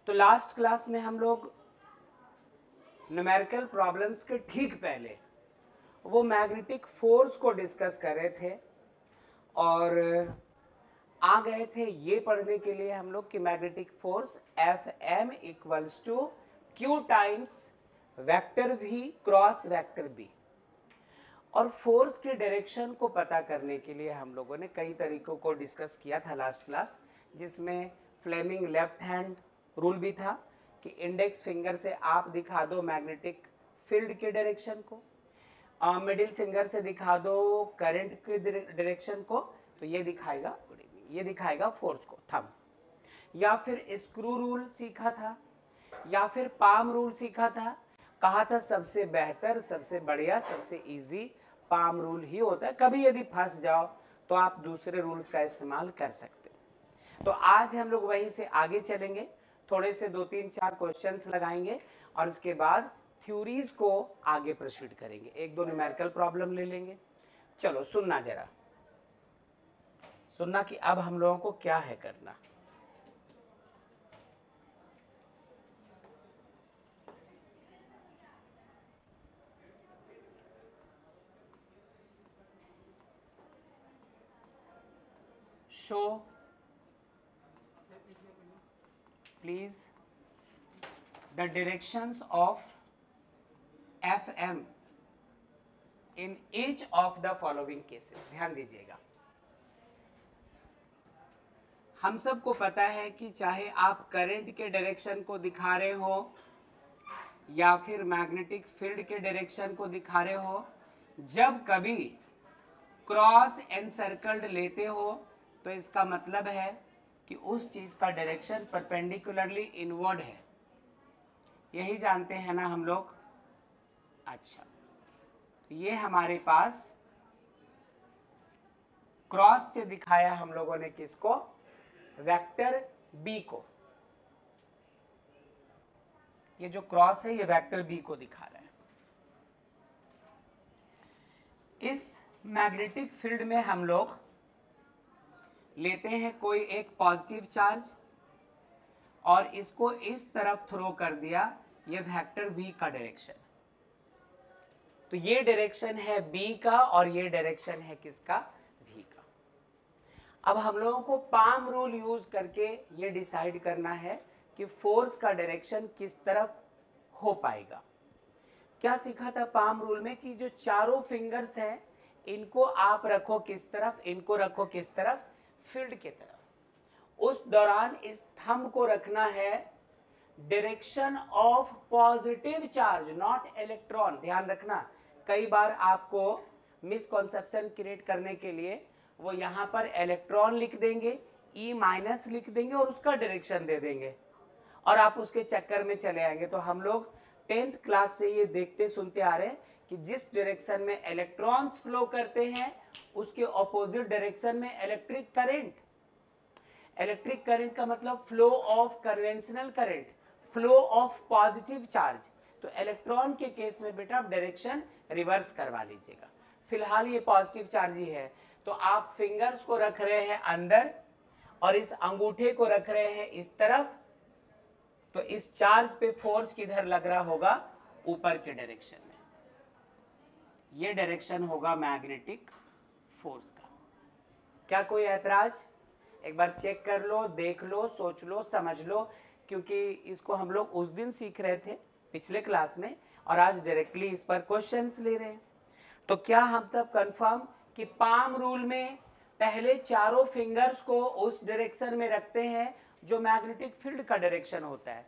तो last class में हम लोग न्यूमेरिकल प्रॉब्लम्स के ठीक पहले वो मैग्नेटिक फोर्स को डिस्कस कर रहे थे और आ गए थे ये पढ़ने के लिए हम लोग कि magnetic force F M equals to Q times vector V cross vector B. और फोर्स के डायरेक्शन को पता करने के लिए हम लोगों ने कई तरीकों को डिस्कस किया था लास्ट क्लास, जिसमें फ्लेमिंग लेफ्ट हैंड रूल भी था कि इंडेक्स फिंगर से आप दिखा दो मैग्नेटिक फील्ड के डायरेक्शन को, मिडिल फिंगर से दिखा दो करंट के डायरेक्शन को, तो ये दिखाएगा ये दिखाएगा फोर्स को थंब। या फिर स्क्रू रूल सीखा था, या फिर पाम रूल सीखा था। कहा था सबसे बेहतर, सबसे बढ़िया, सबसे इजी पाम रूल ही होता है। कभी यदि फंस जाओ तो आप दूसरे रूल्स का इस्तेमाल कर सकते हो। तो आज हम लोग वहीं से आगे चलेंगे, थोड़े से 2-3-4 क्वेश्चंस लगाएंगे और उसके बाद थ्योरीज को आगे प्रोसीड करेंगे। 1-2 न्यूमेरिकल प्रॉब्लम ले लेंगे। चलो सुनना जरा, सुनना कि अब हम लोगों को क्या है करना। Show please the directions of FM in each of the following cases. ध्यान दीजिएगा, हम सबको पता है कि चाहे आप करंट के डायरेक्शन को दिखा रहे हो या फिर मैग्नेटिक फील्ड के डायरेक्शन को दिखा रहे हो, जब कभी क्रॉस एनसर्कल्ड लेते हो तो इसका मतलब है कि उस चीज का डायरेक्शन परपेंडिकुलरली इनवर्ड है। यही जानते हैं ना हम लोग। अच्छा, तो ये हमारे पास क्रॉस से दिखाया हम लोगों ने किसको, वेक्टर बी को। ये जो क्रॉस है ये वेक्टर बी को दिखा रहा है। इस मैग्नेटिक फील्ड में हम लोग लेते हैं कोई एक पॉजिटिव चार्ज और इसको इस तरफ थ्रो कर दिया, ये वेक्टर वी का डायरेक्शन। तो ये डायरेक्शन है बी का और ये डायरेक्शन है किसका, वी का। अब हम लोगों को पाम रूल यूज करके ये डिसाइड करना है कि फोर्स का डायरेक्शन किस तरफ हो पाएगा। क्या सीखा था पाम रूल में कि जो चारों फिंगर्स हैं इनको आप रखो किस तरफ, इनको रखो किस तरफ, फील्ड के तरफ। उस दौरान इस थंब को रखना है direction of positive charge, not electron. ध्यान रखना, कई बार आपको मिसकॉन्सेप्शन क्रिएट करने के लिए वो यहां पर इलेक्ट्रॉन लिख देंगे, ई माइनस लिख देंगे और उसका डायरेक्शन दे देंगे और आप उसके चक्कर में चले आएंगे। तो हम लोग 10th क्लास से ये देखते सुनते आ रहे हैं कि जिस डायरेक्शन में इलेक्ट्रॉन्स फ्लो करते हैं उसके ऑपोजिट डायरेक्शन में इलेक्ट्रिक करंट। इलेक्ट्रिक करंट का मतलब flow of conventional current, flow of positive charge. तो इलेक्ट्रॉन के केस में बेटा आप डायरेक्शन रिवर्स करवा लीजिएगा। फिलहाल ये पॉजिटिव चार्ज ही है, तो आप फिंगर्स को रख रहे हैं अंदर और इस अंगूठे को रख रहे हैं इस तरफ। तो इस चार्ज पे फोर्स किधर लग रहा होगा, ऊपर के डायरेक्शन में। ये डायरेक्शन होगा मैग्नेटिक फोर्स का। क्या कोई ऐतराज? एक बार चेक कर लो, देख लो, सोच लो, समझ लो, क्योंकि इसको हम लोग उस दिन सीख रहे थे पिछले क्लास में और आज डायरेक्टली इस पर क्वेश्चंस ले रहे हैं। तो क्या हम तब कंफर्म कि पाम रूल में पहले चारों फिंगर्स को उस डायरेक्शन में रखते हैं जो मैग्नेटिक फील्ड का डायरेक्शन होता है।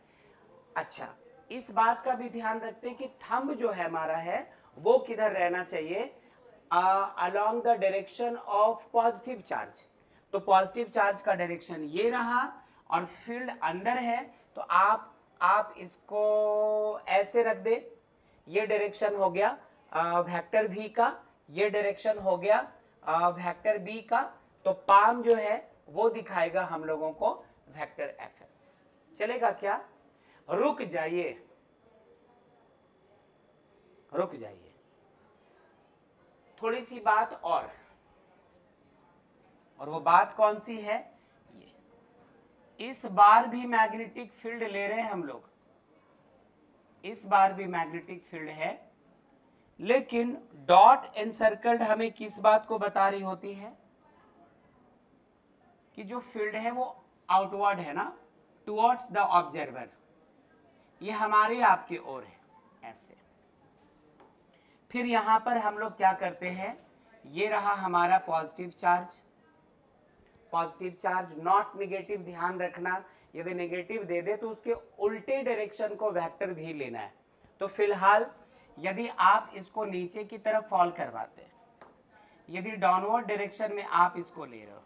अच्छा, इस बात का भी ध्यान रखते हैं कि थंब जो है हमारा है वो किधर रहना चाहिए, along the direction of positive charge. तो पॉजिटिव चार्ज का डायरेक्शन ये रहा और फील्ड अंदर है, तो आप इसको ऐसे रख दे। ये डायरेक्शन हो गया वेक्टर वी का, ये डायरेक्शन हो गया वेक्टर बी का। तो पाम जो है वो दिखाएगा हम लोगों को वेक्टर एफ है। चलेगा क्या? रुक जाइए, रुक जाइए, थोड़ी सी बात और वो बात कौन सी है? ये इस बार भी मैग्नेटिक फील्ड ले रहे हैं हम लोग, इस बार भी मैग्नेटिक फील्ड है, लेकिन डॉट एनसर्कल्ड हमें किस बात को बता रही होती है कि जो फील्ड है वो आउटवर्ड है ना, टुवर्ड्स द ऑब्जर्वर, ये हमारे आपके ओर है ऐसे। फिर यहां पर हम लोग क्या करते हैं, ये रहा हमारा positive charge, positive charge not negative, ध्यान रखना यदि नेगेटिव दे दे तो उसके उल्टे डायरेक्शन को वेक्टर भी लेना है। तो फिलहाल यदि आप इसको नीचे की तरफ फॉल करवाते हैं, यदि डाउनवर्ड डायरेक्शन में आप इसको ले रहे हो,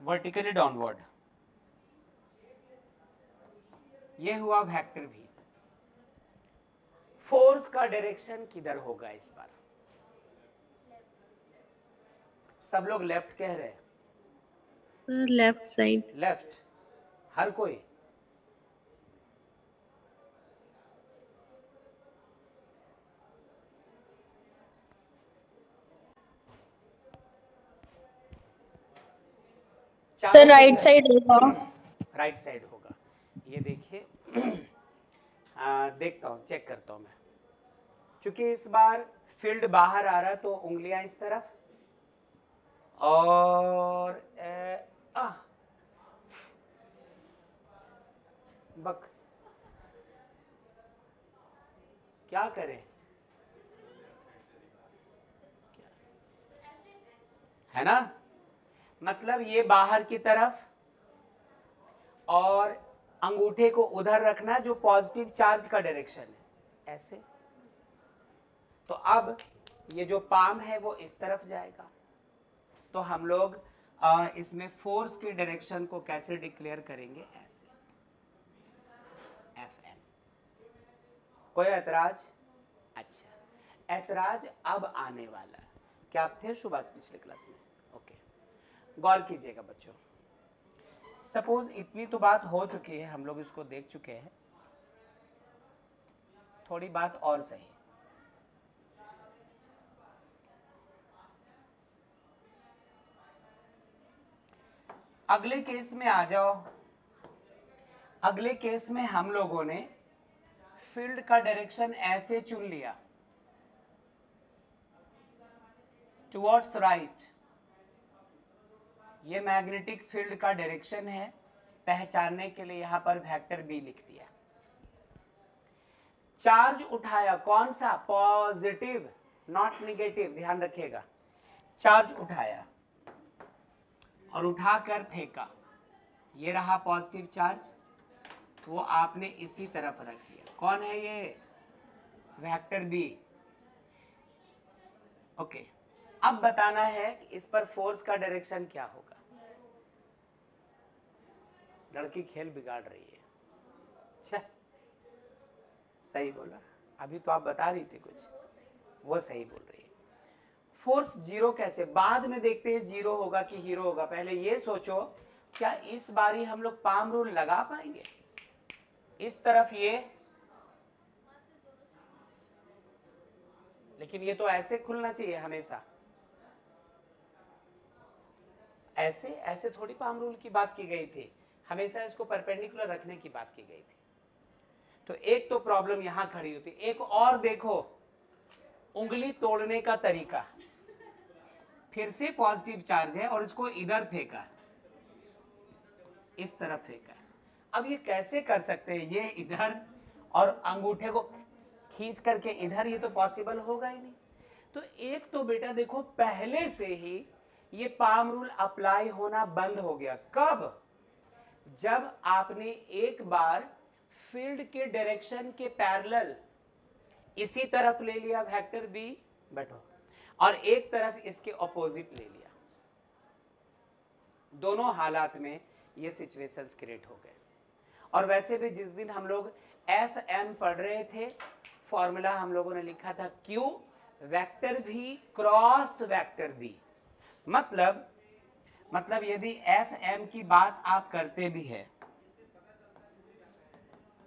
वर्टिकली डाउनवर्ड, ये हुआ वेक्टर भी। फोर्स का डायरेक्शन किधर होगा इस बार? सब लोग लेफ्ट कह रहे हैं सर लेफ्ट साइड। लेफ्ट, हर कोई? सर राइट साइड होगा। राइट साइड होगा, ये देखिए देखता हूँ, चेक करता हूँ मैं। चूंकि इस बार फील्ड बाहर आ रहा है तो उंगलियां इस तरफ और बक, क्या करें, है ना, मतलब ये बाहर की तरफ और अंगूठे को उधर रखना जो पॉजिटिव चार्ज का डायरेक्शन है ऐसे। तो अब ये जो पाम है वो इस तरफ जाएगा, तो हम लोग इसमें फोर्स के डायरेक्शन को कैसे डिक्लेयर करेंगे, ऐसे एफ एम। कोई ऐतराज? अच्छा, ऐतराज अब आने वाला है। क्या आप थे सुभाष पिछले क्लास में? ओके, गौर कीजिएगा बच्चों। सपोज इतनी तो बात हो चुकी है, हम लोग इसको देख चुके हैं, थोड़ी बात और सही। अगले केस में आ जाओ। अगले केस में हम लोगों ने फील्ड का डायरेक्शन ऐसे चुन लिया, टुवर्ड्स राइट, ये मैग्नेटिक फील्ड का डायरेक्शन है, पहचानने के लिए यहां पर वेक्टर बी लिख दिया। चार्ज उठाया, कौन सा? पॉजिटिव, नॉट नेगेटिव, ध्यान रखिएगा। चार्ज उठाया और उठाकर फेंका, ये रहा पॉजिटिव चार्ज, वो आपने इसी तरफ रख दिया। कौन है ये? Vector B. ओके, अब बताना है कि इस पर फोर्स का डायरेक्शन क्या होगा। लड़की खेल बिगाड़ रही है। अच्छा, सही बोला, अभी तो आप बता रही थी कुछ, वो सही बोल रही है। फोर्स जीरो कैसे? बाद में देखते हैं जीरो होगा कि हीरो होगा, पहले ये सोचो क्या इस बारी हम लोग पाम रूल लगा पाएंगे? इस तरफ ये, लेकिन ये तो ऐसे खुलना चाहिए हमेशा, ऐसे ऐसे थोड़ी पाम रूल की बात की गई थी, हमेशा इसको परपेंडिकुलर रखने की बात की गई थी। तो एक तो प्रॉब्लम यहां खड़ी होती। एक और देखो, उंगली तोड़ने का तरीका, फिर से पॉजिटिव चार्ज है और इसको इधर फेंका, इस तरफ फेंका। अब ये कैसे कर सकते हैं, ये इधर और अंगूठे को खींच करके इधर, ये तो पॉसिबल होगा ही नहीं। तो एक तो बेटा देखो पहले से ही ये पाम रूल अप्लाई होना बंद हो गया। कब? जब आपने एक बार फील्ड के डायरेक्शन के पैरेलल इसी तरफ ले लिया वेक्टर बी, बैठो, और एक तरफ इसके ऑपोजिट ले लिया, दोनों हालात में ये सिचुएशंस क्रिएट हो गए। और वैसे भी जिस दिन हम लोग एफ एम पढ़ रहे थे, फॉर्मूला हम लोगों ने लिखा था क्यू वेक्टर भी क्रॉस वेक्टर बी। मतलब यदि एफ एम की बात आप करते भी है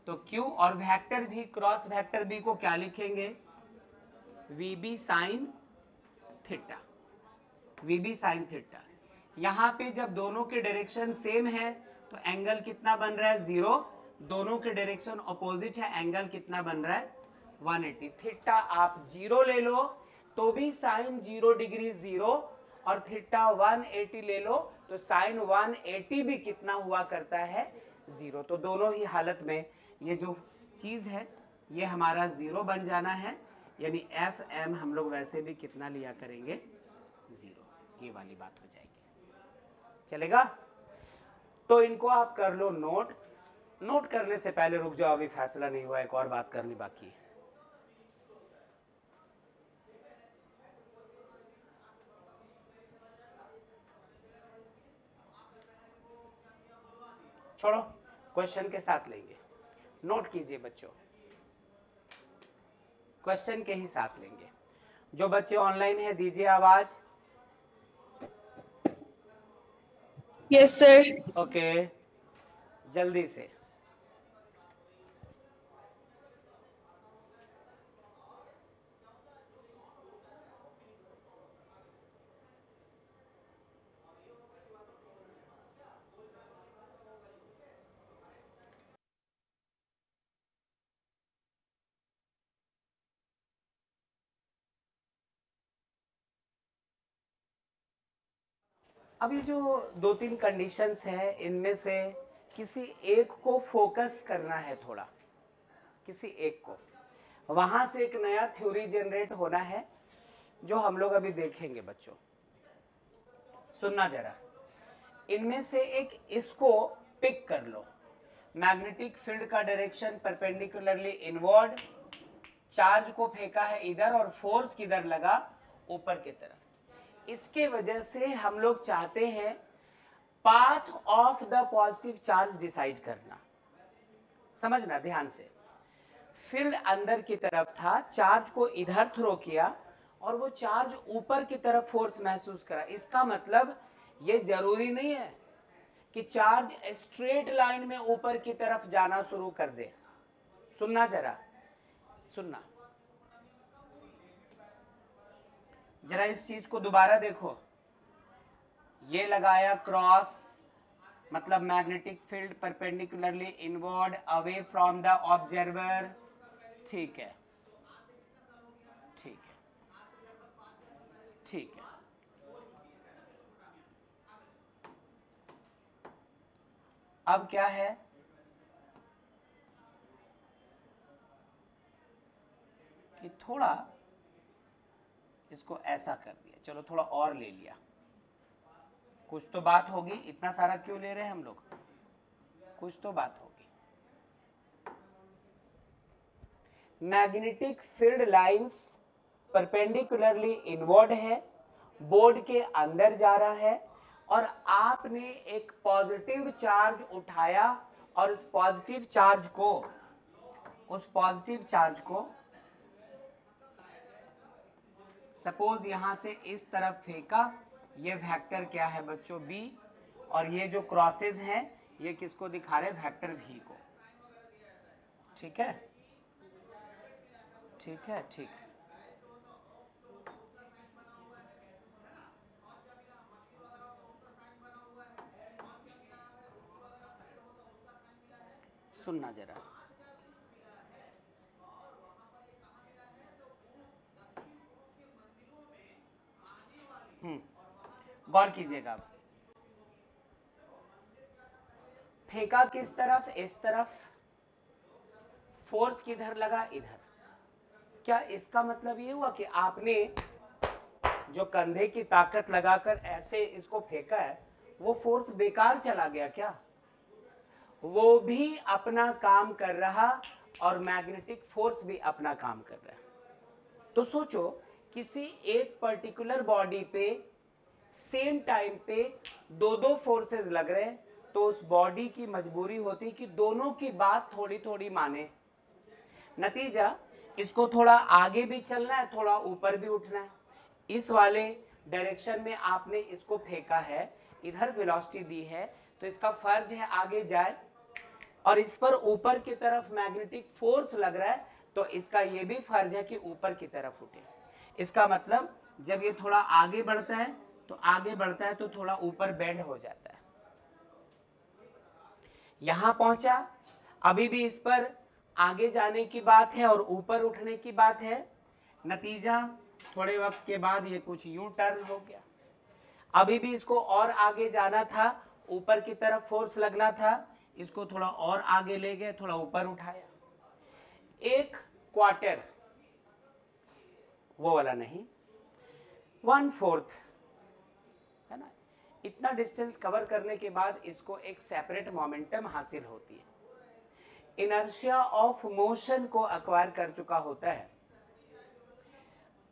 तो क्यू और वेक्टर भी क्रॉस वेक्टर बी को क्या लिखेंगे? V B sine theta. VB sine theta. यहाँ पे जब दोनों के डायरेक्शन सेम है तो एंगल कितना बन रहा है 0, दोनों के डायरेक्शन अपोजिट है, एंगल कितना बन रहा है 180। थीटा आप 0 ले लो तो भी साइन 0 डिग्री 0, और थीटा 180 ले लो तो साइन 180 भी कितना हुआ करता है 0। तो दोनों ही हालत में ये जो चीज है ये हमारा 0 बन जाना है, यानी एफ एम हम लोग वैसे भी कितना लिया करेंगे 0, ये वाली बात हो जाएगी। चलेगा? तो इनको आप कर लो नोट। नोट करने से पहले रुक जाओ, अभी फैसला नहीं हुआ, एक और बात करनी बाकी है। छोड़ो, क्वेश्चन के साथ लेंगे। नोट कीजिए बच्चों, क्वेश्चन के ही साथ लेंगे। जो बच्चे ऑनलाइन है दीजिए आवाज। Yes sir. ओके, जल्दी से। अब ये जो 2-3 कंडीशंस है इनमें से किसी एक को फोकस करना है, थोड़ा किसी एक को, वहां से एक नया थ्योरी जनरेट होना है जो हम लोग अभी देखेंगे। बच्चों सुनना जरा, इनमें से एक इसको पिक कर लो। मैग्नेटिक फील्ड का डायरेक्शन परपेंडिकुलरली इनवर्ड, चार्ज को फेंका है इधर और फोर्स किधर लगा ऊपर की तरफ। इसके वजह से हम लोग चाहते हैं path of the positive charge decide करना। समझना ध्यान से, फील्ड अंदर की तरफ था, चार्ज को इधर थ्रो किया और वो चार्ज ऊपर की तरफ फोर्स महसूस करा। इसका मतलब ये जरूरी नहीं है कि चार्ज स्ट्रेट लाइन में ऊपर की तरफ जाना शुरू कर दे। सुनना जरा, सुनना जरा, इस चीज को दोबारा देखो। ये लगाया क्रॉस, मतलब magnetic field perpendicularly inward away from the observer. ठीक है, ठीक है, ठीक है। अब क्या है, कि थोड़ा इसको ऐसा कर दिया, चलो थोड़ा और ले लिया, कुछ तो बात होगी। इतना सारा क्यों ले रहे हैं हम लोग, कुछ तो बात होगी। Magnetic field lines perpendicularly inward है, बोर्ड के अंदर जा रहा है, और आपने एक पॉजिटिव चार्ज उठाया और उस पॉजिटिव चार्ज को सपोज यहां से इस तरफ फेंका। ये वेक्टर क्या है बच्चों, B, और ये जो क्रॉसेस हैं ये किसको दिखा रहे हैं, वेक्टर V को। ठीक है, ठीक है, ठीक। सुनना जरा, गौर कीजिएगा। अब फेंका किस तरफ, इस तरफ, फोर्स किधर लगा, इधर। क्या इसका मतलब ये हुआ कि आपने जो कंधे की ताकत लगाकर ऐसे इसको फेंका है वो फोर्स बेकार चला गया क्या? वो भी अपना काम कर रहा और मैग्नेटिक फोर्स भी अपना काम कर रहा है। तो सोचो, किसी एक पर्टिकुलर बॉडी पे सेम टाइम पे दो फोर्सेस लग रहे हैं, तो उस बॉडी की मजबूरी होती कि दोनों की बात थोड़ी थोड़ी माने। नतीजा, इसको थोड़ा आगे भी चलना है, थोड़ा ऊपर भी उठना है। इस वाले डायरेक्शन में आपने इसको फेंका है, इधर वेलोसिटी दी है, तो इसका फर्ज है आगे जाए, और इस पर ऊपर की तरफ मैग्नेटिक फोर्स लग रहा है, तो इसका ये भी फर्ज है कि ऊपर की तरफ उठे। इसका मतलब जब ये थोड़ा आगे बढ़ता है तो आगे बढ़ता है तो थोड़ा ऊपर बेंड हो जाता है। यहां पहुंचा, अभी भी इस पर आगे जाने की बात है और ऊपर उठने की बात है। नतीजा थोड़े वक्त के बाद ये कुछ यूं टर्न हो गया। अभी भी इसको और आगे जाना था, ऊपर की तरफ फोर्स लगना था, इसको थोड़ा और आगे ले गए, थोड़ा ऊपर उठाया। 1/4, वो वाला नहीं, 1/4 है ना। इतना डिस्टेंस कवर करने के बाद इसको एक सेपरेट मोमेंटम हासिल होती है, इनर्शिया ऑफ मोशन को एक्वायर कर चुका होता है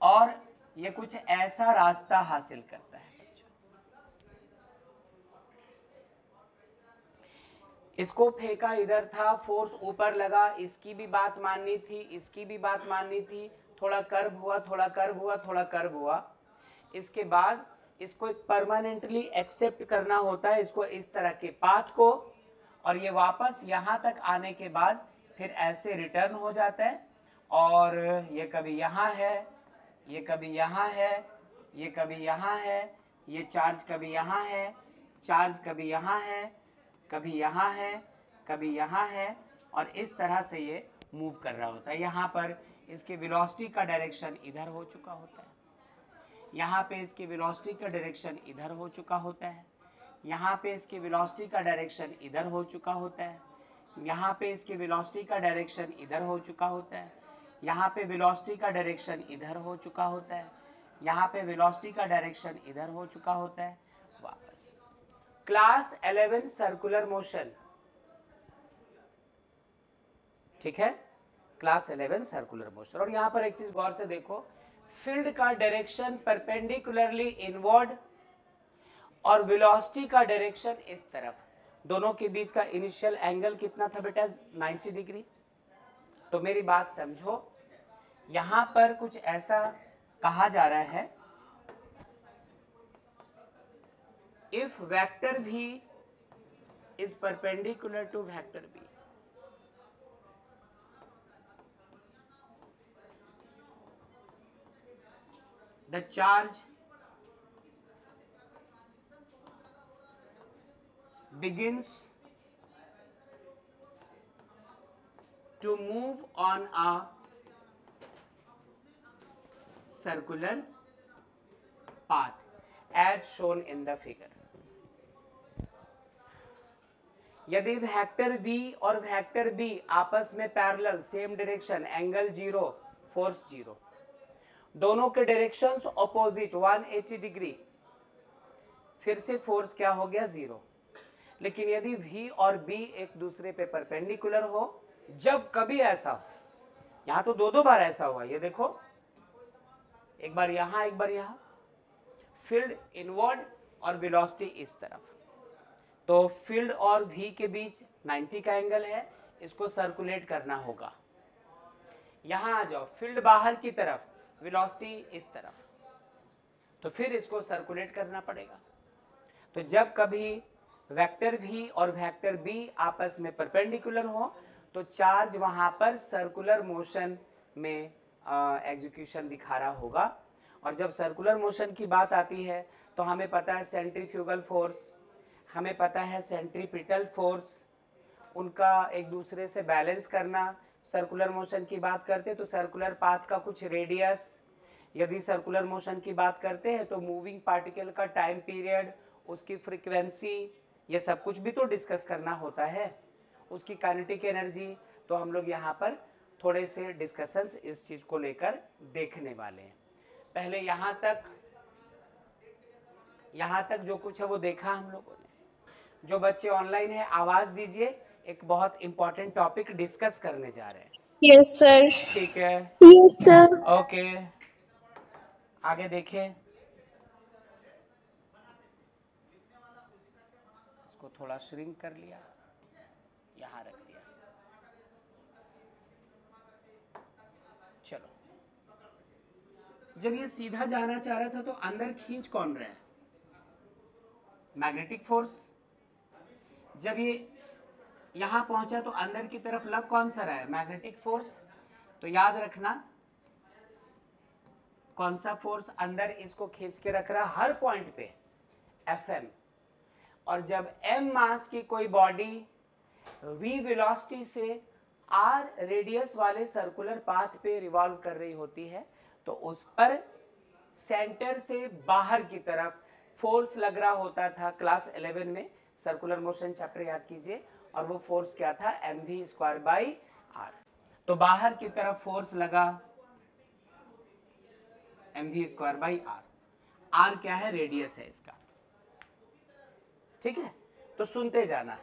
और ये कुछ ऐसा रास्ता हासिल करता है। इसको फेंका इधर था, फोर्स ऊपर लगा, इसकी भी बात माननी थी, इसकी भी बात माननी थी, थोड़ा कर्व हुआ, थोड़ा कर्व हुआ, थोड़ा कर्व हुआ। इसके बाद इसको एक परमानेंटली एक्सेप्ट करना होता है, इसको इस तरह के पाथ को, और ये वापस यहाँ तक आने के बाद फिर ऐसे रिटर्न हो जाता है। और ये कभी यहाँ है, ये कभी यहाँ है, ये कभी यहाँ है, ये चार्ज कभी यहाँ है, चार्ज कभी यहाँ है, कभी यहाँ है, कभी यहाँ है, और इस तरह से ये मूव कर रहा होता है। यहाँ पर इसके वेलोसिटी का डायरेक्शन इधर हो चुका होता है, यहाँ पे इसकी वेलोसिटी का डायरेक्शन इधर हो चुका होता है, यहाँ पे इसकी वेलोसिटी का डायरेक्शन इधर हो चुका होता है, यहाँ पे इसकी वेलोसिटी का डायरेक्शन इधर हो चुका होता है, यहाँ पे वेलोसिटी का डायरेक्शन इधर हो चुका होता है, यहाँ पे वेलोसिटी का डायरेक्शन इधर हो चुका होता है। वापस क्लास 11 सर्कुलर मोशन, ठीक है, क्लास 11 सर्कुलर मोशन। और यहाँ पर एक चीज गौर से देखो, फील्ड का डायरेक्शन परपेंडिकुलरली इनवर्ड और वेलोसिटी का डायरेक्शन इस तरफ, दोनों के बीच का इनिशियल एंगल कितना था बेटा, 90 डिग्री। तो मेरी बात समझो, यहां पर कुछ ऐसा कहा जा रहा है, if vector v is perpendicular to vector b, the charge begins to move on a circular path as shown in the figure। यदि वेक्टर v और वेक्टर b आपस में parallel, same direction, angle 0, force 0, दोनों के directions opposite 180 degree, फिर से force क्या हो गया, 0। लेकिन यदि v और b एक दूसरे पे परपेंडिकुलर हो, जब कभी ऐसा हो, यहां तो दो बार ऐसा हुआ, ये देखो, एक बार यहां एक बार यहां, फील्ड इनवर्ड और वेलोसिटी इस तरफ, तो फील्ड और v के बीच 90 का एंगल है, इसको सर्कुलेट करना होगा। यहां आ जाओ, फील्ड बाहर की तरफ, वेलोसिटी इस तरफ, तो फिर इसको सर्कुलेट करना पड़ेगा। तो जब कभी वेक्टर v और वेक्टर b आपस में परपेंडिकुलर हो, तो चार्ज वहां पर सर्कुलर मोशन में एग्जीक्यूशन दिखा रहा होगा। और जब सर्कुलर मोशन की बात आती है तो हमें पता है सेंट्रीफ्यूगल फोर्स, हमें पता है सेंट्रीपिटल फोर्स, उनका एक दूसरे से बैलेंस करना। सर्कुलर मोशन की बात करते तो सर्कुलर पाथ का कुछ रेडियस, यदि सर्कुलर मोशन की बात करते हैं तो मूविंग पार्टिकल का टाइम पीरियड, उसकी फ्रीक्वेंसी, ये सब कुछ भी तो डिस्कस करना होता है, उसकी काइनेटिक एनर्जी। तो हम लोग यहाँ पर थोड़े से डिस्कशंस इस चीज़ को लेकर देखने वाले हैं। पहले यहाँ तक जो कुछ है वो देखा हम लोगों ने। जो बच्चे ऑनलाइन है आवाज दीजिए, एक बहुत इंपॉर्टेंट टॉपिक डिस्कस करने जा रहे हैं। Yes, sir. ठीक है, Yes, sir. ओके, आगे देखें। इसको थोड़ा श्रिंक कर लिया, यहाँ रख दिया। चलो, जब ये सीधा जाना चाह रहा था तो अंदर खींच कौन रहा है, मैग्नेटिक फोर्स। जब ये यहां पहुंचा तो अंदर की तरफ लग कौन सा रहा है, मैग्नेटिक फोर्स। तो याद रखना कौन सा फोर्स अंदर इसको खींच के रख रहा है हर पॉइंट पे, Fm। और जब m मास की कोई बॉडी v वेलोसिटी से r रेडियस वाले सर्कुलर पाथ पे रिवॉल्व कर रही होती है तो उस पर सेंटर से बाहर की तरफ फोर्स लग रहा होता था। क्लास 11 में सर्कुलर मोशन चैप्टर याद कीजिए, और वो फोर्स क्या था, mv²/r। तो बाहर की तरफ फोर्स लगा mv²/r। r क्या है, रेडियस है इसका, ठीक है। तो सुनते जाना।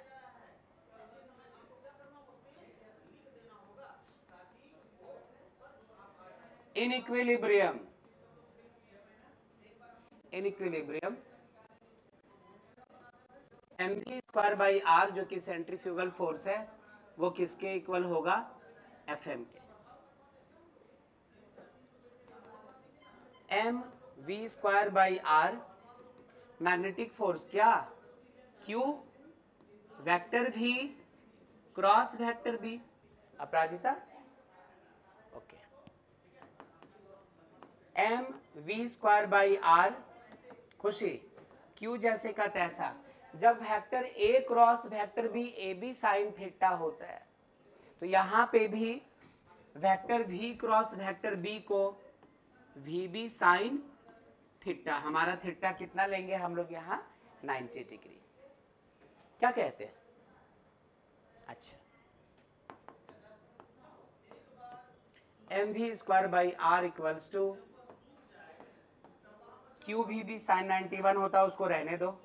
इन इक्विलिब्रियम mv²/r जो कि सेंट्रीफ्यूगल फोर्स है वो किसके इक्वल होगा, Fm के। mv²/r मैग्नेटिक फोर्स क्या, Q vector v cross vector b। Aparajita, okay. mv²/r, Khushi, Q जैसे का तैसा। जब vector a cross vector b A B sine theta होता है तो यहां पे भी vector v cross vector b को वी बी साइन थीटा, हमारा थीटा कितना लेंगे हम लोग यहाँ 90 डिग्री। क्या कहते हैं, अच्छा। mv²/r equals to Q V B sine 91 होता है, उसको रहने दो।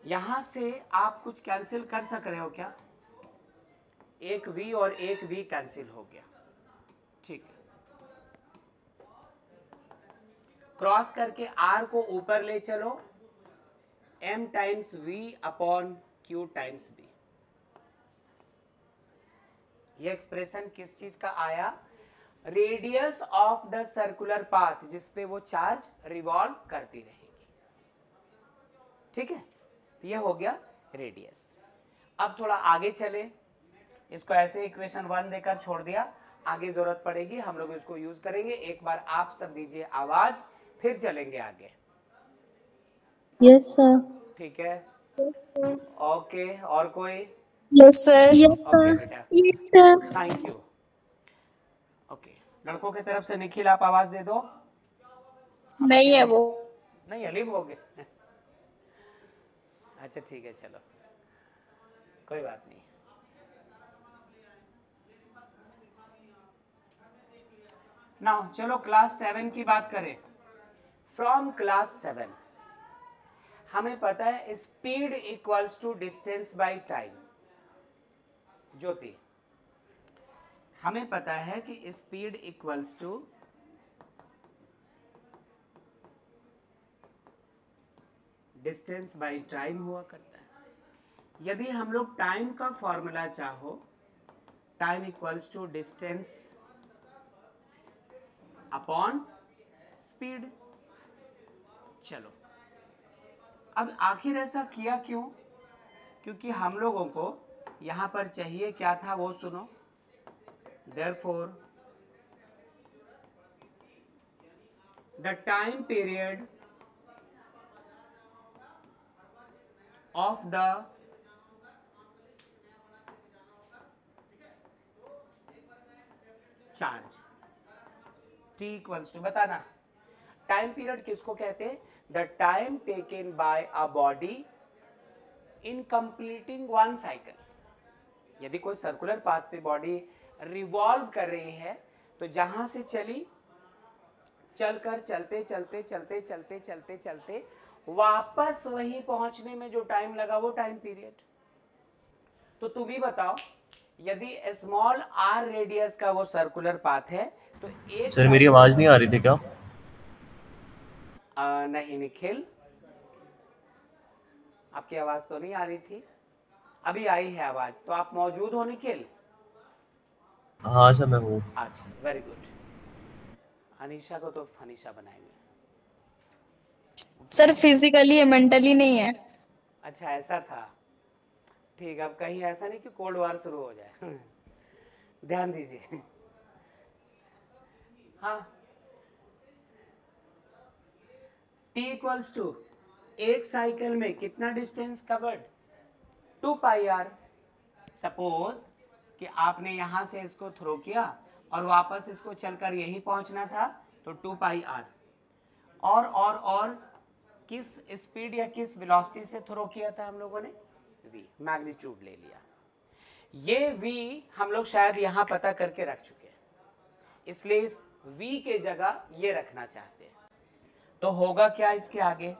यहां से आप कुछ कैंसिल कर सक रहे हो क्या, एक v और एक v कैंसिल हो गया, ठीक है। क्रॉस करके r को ऊपर ले चलो, m times v upon q times b। ये एक्सप्रेशन किस चीज का आया, radius of the circular path जिसपे वो चार्ज रिवॉल्व करती रहेगी, ठीक है। तो ये हो गया रेडियस। अब थोड़ा आगे चले, इसको ऐसे इक्वेशन 1 देकर छोड़ दिया, आगे जरूरत पड़ेगी हम लोग इसको यूज करेंगे। एक बार आप सब दीजिए आवाज, फिर चलेंगे आगे। Yes sir. ठीक है, ओके। और कोई, Yes, sir. ओके बेटा, yes sir. Thank you. Okay, लड़कों की तरफ से निखिल आप आवाज दे दो। नहीं है वो। नहीं है, लीव हो गए। अच्छा ठीक है, चलो कोई बात नहीं। नाउ चलो क्लास 7 की बात करें। फ्रॉम क्लास 7 हमें पता है speed equals to distance by time. Jyoti, हमें पता है कि speed equals to distance by time हुआ करता है। यदि हम लोग टाइम का फॉर्मूला चाहो, time equals to distance upon speed. चलो, अब आखिर ऐसा किया क्यों, क्योंकि हम लोगों को यहां पर चाहिए क्या था वो सुनो। Therefore, the time period of the charge t equals to, बताना टाइम पीरियड किसको कहते हैं, the time taken by a body in completing one cycle. यदि कोई सर्कुलर पाथ पे बॉडी रिवॉल्व कर रही है तो जहां से चली, चलकर चलते चलते चलते चलते चलते चलते वापस वहीं पहुंचने में जो टाइम लगा वो टाइम पीरियड। तो तुम ही बताओ, यदि स्मॉल आर रेडियस का वो सर्कुलर पाथ है तो एक सर मेरी आवाज नहीं आ रही थी क्या? नहीं निखिल, आपकी आवाज तो नहीं आ रही थी, अभी आई है आवाज। तो आप मौजूद हो निखिल? हाँ सर मैं हूँ। अच्छा, वेरी गुड। अनीशा को तो फनीशा बनाएंगे। सर फिजिकली है, मेंटली नहीं है। अच्छा ऐसा था, ठीक। अब कहीं ऐसा नहीं कि कोल्ड वार शुरू हो जाए। ध्यान दीजिए। हाँ, t इक्वल्स टू एक साइकिल में कितना distance covered 2 pi R. Suppose कि आपने यहां से इसको थ्रो किया और वापस इसको चलकर यही पहुंचना था तो 2 पाई आर। और किस स्पीड या किस वेलोसिटी से थ्रो किया था हम लोगों ने, v मैग्नीट्यूड ले लिया। ये v हम लोग शायद यहां पता करके रख चुके हैं, इसलिए इस v के जगह ये रखना चाहते हैं। तो होगा क्या इसके आगे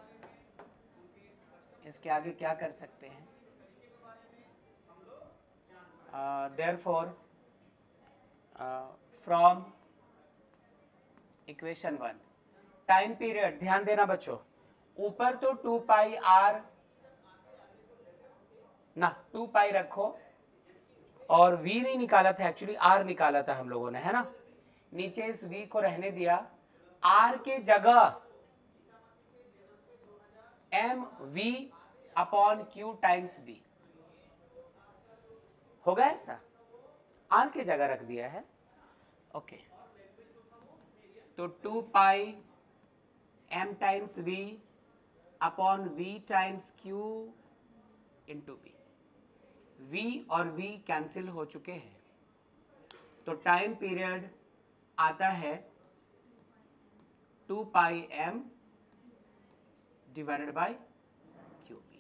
क्या कर सकते हैं, therefore from equation 1 time period, ध्यान देना बच्चों, ऊपर तो 2 पाई आर ना 2 पाई रखो, और v नहीं निकाला था, एक्चुअली r निकाला था हम लोगों ने, है ना। नीचे इस v को रहने दिया, r के जगह mv upon q times b होगा ऐसा, r के जगह रख दिया है। ओके, तो 2 पाई m times v upon v times q into b। v और v कैंसिल हो चुके हैं, तो टाइम पीरियड आता है 2 पाई m डिवाइडेड बाय QB।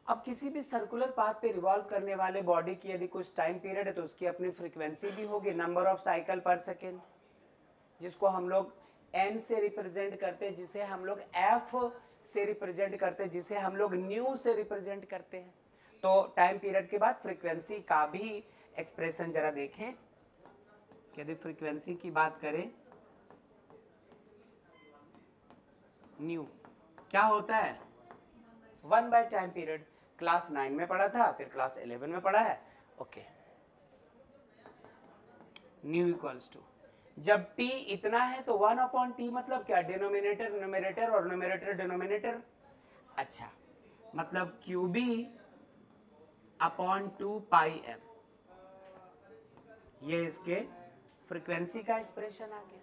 अब किसी भी सर्कुलर पाथ पे रिवॉल्व करने वाले बॉडी की यदि कुछ टाइम पीरियड है तो उसकी अपनी फ्रीक्वेंसी भी होगी, नंबर ऑफ साइकिल पर सेकेंड, जिसको हम लोग n से रिप्रेजेंट करते हैं, जिसे हम लोग f से रिप्रेजेंट करते हैं, जिसे हम लोग न्यू से रिप्रेजेंट करते हैं। तो टाइम पीरियड के बाद फ्रीक्वेंसी का भी एक्सप्रेशन जरा देखें। यदि फ्रीक्वेंसी की बात करें, न्यू क्या होता है, 1 बाय टाइम पीरियड। क्लास 9 में पढ़ा था, फिर क्लास 11 में पढ़ा है। ओके, न्यू इक्वल्स टू, जब t इतना है तो 1 अपॉन टी, मतलब क्या, डिनोमिनेटर न्यूमरेटर और न्यूमरेटर डिनोमिनेटर। अच्छा, मतलब QB अपॉन 2 पाई m, ये इसके फ्रीक्वेंसी का एक्सप्रेशन आ गया।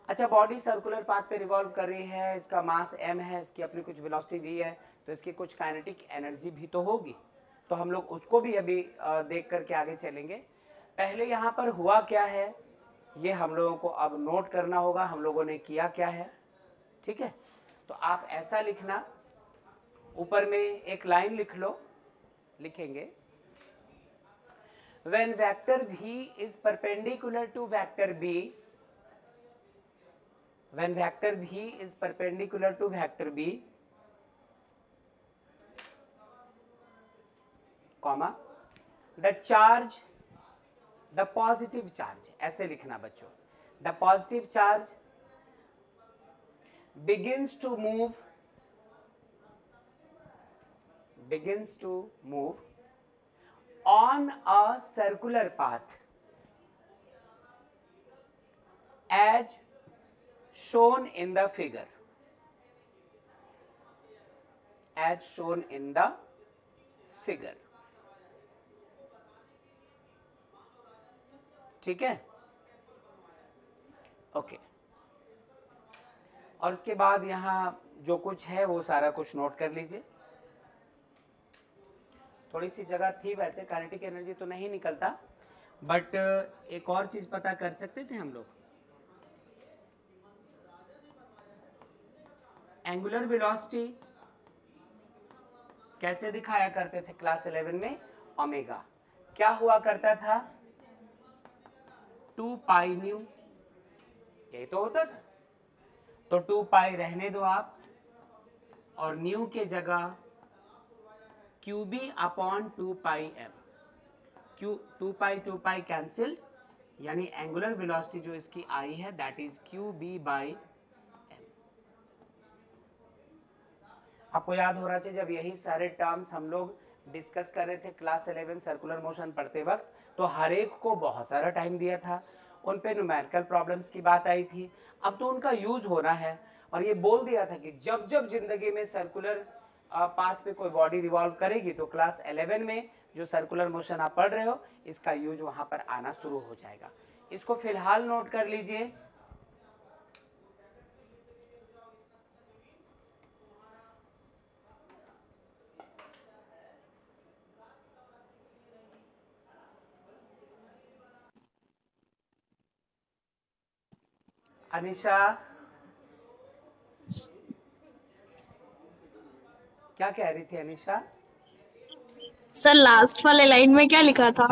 अच्छा, बॉडी सर्कुलर पाथ पे रिवॉल्व कर रही है, इसका मास m है, इसकी अपनी कुछ वेलोसिटी v है, तो इसकी कुछ काइनेटिक एनर्जी भी तो होगी, तो हम लोग उसको भी अभी देख करके आगे चलेंगे। पहले यहाँ पर हुआ क्या है ये हम लोगों को अब नोट करना होगा, हम लोगों ने किया क्या है, ठीक है। तो आप ऐसा लिखना, ऊपर में एक लाइन लिख लो, लिखेंगे when vector v is perpendicular to vector b, when vector v is perpendicular to vector b, comma the charge, the positive charge, ऐसे लिखना बच्चों, the positive charge begins to move on a circular path as shown in the figure, as shown in the figure, ठीक है। Okay, और उसके बाद यहाँ जो कुछ है वो सारा कुछ नोट कर लीजिए। थोड़ी सी जगह थी, वैसे काइनेटिक एनर्जी तो नहीं निकलता, बट एक और चीज पता कर सकते थे हम लोग, एंगुलर वेलोसिटी कैसे दिखाया करते थे क्लास 11 में, ओमेगा क्या हुआ करता था, 2 पाई न्यू, यही तो होता था। तो 2 पाई रहने दो आप, और न्यू के जगह QB अपॉन 2 पाई m, Q 2 पाई कैंसिल, यानी एंगुलर वेलोसिटी जो इसकी आई है that is QB by m। आपको याद हो रहा चाहिए जब यही सारे टर्म्स हम लोग डिस्कस कर रहे थे क्लास 11 सर्कुलर मोशन पढ़ते वक्त, तो हर एक को बहुत सारा टाइम दिया था, उन पे न्यूमेरिकल प्रॉब्लम्स की बात आई थी। अब तो उनका यूज होना है, और ये बोल दिया था कि जब जब जिंदगी में सर्कुलर पाथ पे कोई बॉडी रिवॉल्व करेगी तो क्लास 11 में जो सर्कुलर मोशन आप पढ़ रहे हो इसका यूज वहां पर आना शुरू हो जाएगा। इसको फिलहाल नोट कर लीजिए। अनिशा क्या कह रही थी अनिशा? सर लास्ट वाले लाइन में क्या लिखा था?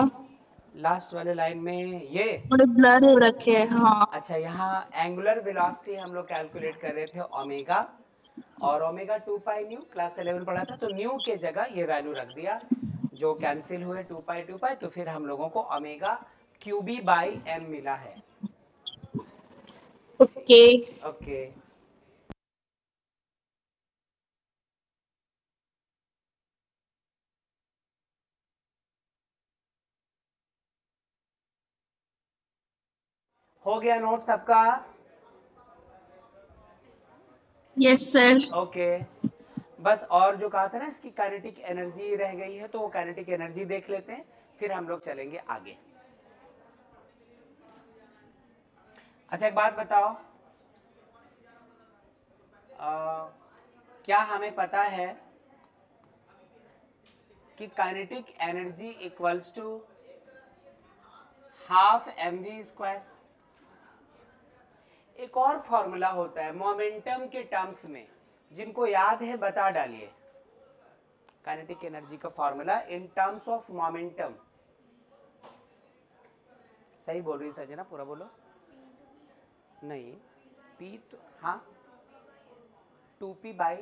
लास्ट वाले लाइन में ये थोड़े ब्लर हो रखे हैं। हाँ। अच्छा, यहाँ एंगुलर वेलोसिटी हम लोग कैलकुलेट कर रहे थे ओमेगा, और ओमेगा 2 पाई न्यू क्लास 11 पढ़ा था, तो न्यू के जगह ये वैल्यू रख दिया, जो कैंसिल हुए 2 पाई, तो फिर हम लोगों को ओमेगा क्यूबी बाई एम मिला है। ओके। ओके, हो गया नोट सबका? Yes sir. ओके, बस और जो कहा था ना इसकी काइनेटिक एनर्जी रह गई है, तो वो काइनेटिक एनर्जी देख लेते हैं, फिर हम लोग चलेंगे आगे। अच्छा एक बात बताओ, क्या हमें पता है कि kinetic energy equals to half mv²? एक और फॉर्मूला होता है मोमेंटम के टर्म्स में, जिनको याद है बता डालिए। काइनेटिक एनर्जी का formula in terms of momentum. सही बोल रही सजना, पूरा बोलो। नहीं, पी तो हाँ 2p बाई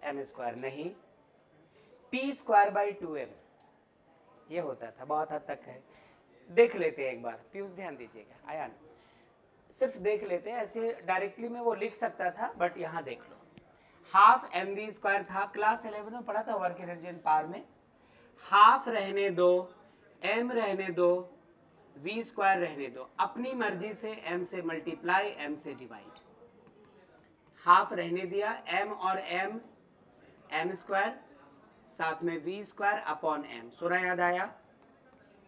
m², नहीं p²/2m, ये होता था, बहुत हद तक है। देख लेते हैं एक बार, पीयूष ध्यान दीजिएगा, आयान सिर्फ देख लेते हैं, ऐसे डायरेक्टली में वो लिख सकता था, बट यहाँ देख लो, हाफ mv² था, क्लास 11 में पढ़ा था वर्क एनर्जी एंड पावर में। हाफ रहने दो, m रहने दो, v² रहने दो, अपनी मर्जी से m से मल्टीप्लाई, m से डिवाइड। हाफ रहने दिया, m और m m², साथ में v² अपॉन m, सूरा याद आया,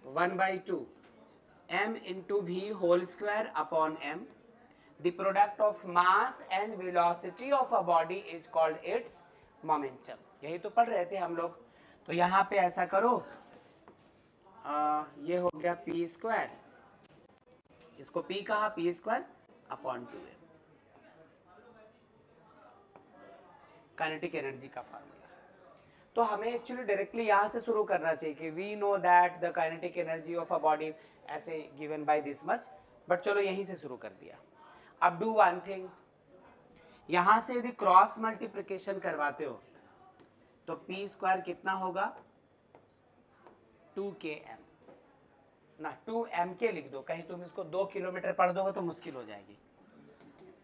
1/2 m into v whole square upon m. The product of mass and velocity of a body is called its momentum. यही तो पढ़ रहे थे हम लोग। तो यहाँ पे ऐसा करो, ये हो गया p², इसको p कहा, p² upon 2m, kinetic energy का फार्मूला। तो हमें एक्चुअली डायरेक्टली यहाँ से शुरू करना चाहिए कि we know that the kinetic energy of a body ऐसे given by this much, but चलो यहीं से शुरू कर दिया। अब डू वन थिंग, यहाँ से यदि क्रॉस मल्टीप्लिकेशन करवाते हो तो p² कितना होगा, 2km ना, 2mk लिख दो, कहीं तुम इसको 2 किलोमीटर पढ़ दोगे तो मुश्किल हो जाएगी,